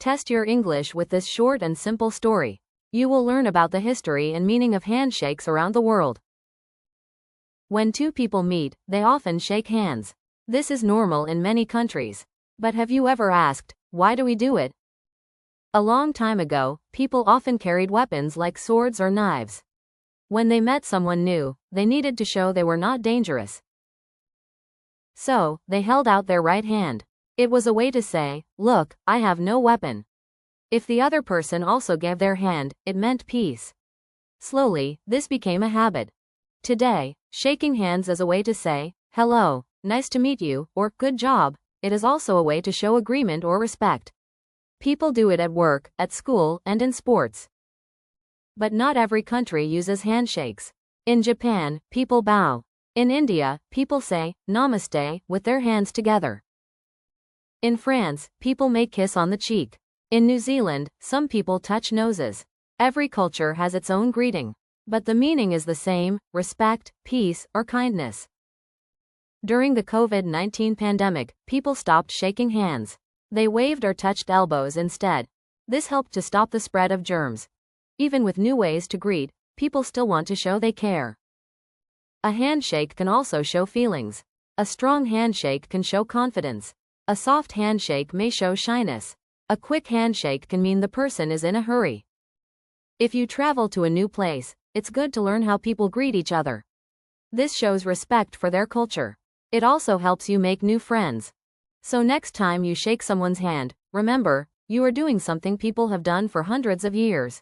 Test your English with this short and simple story. You will learn about the history and meaning of handshakes around the world. When two people meet, they often shake hands. This is normal in many countries. But have you ever asked, why do we do it? A long time ago, people often carried weapons like swords or knives. When they met someone new, they needed to show they were not dangerous. So, they held out their right hand. It was a way to say, look, I have no weapon. If the other person also gave their hand, it meant peace. Slowly, this became a habit. Today, shaking hands is a way to say, hello, nice to meet you, or good job. It is also a way to show agreement or respect. People do it at work, at school, and in sports. But not every country uses handshakes. In Japan, people bow. In India, people say, namaste, with their hands together. In France, people may kiss on the cheek. In New Zealand, some people touch noses. Every culture has its own greeting. But the meaning is the same: respect, peace, or kindness. During the COVID-19 pandemic, people stopped shaking hands. They waved or touched elbows instead. This helped to stop the spread of germs. Even with new ways to greet, people still want to show they care. A handshake can also show feelings. A strong handshake can show confidence. A soft handshake may show shyness. A quick handshake can mean the person is in a hurry. If you travel to a new place, it's good to learn how people greet each other. This shows respect for their culture. It also helps you make new friends. So next time you shake someone's hand, remember, you are doing something people have done for hundreds of years.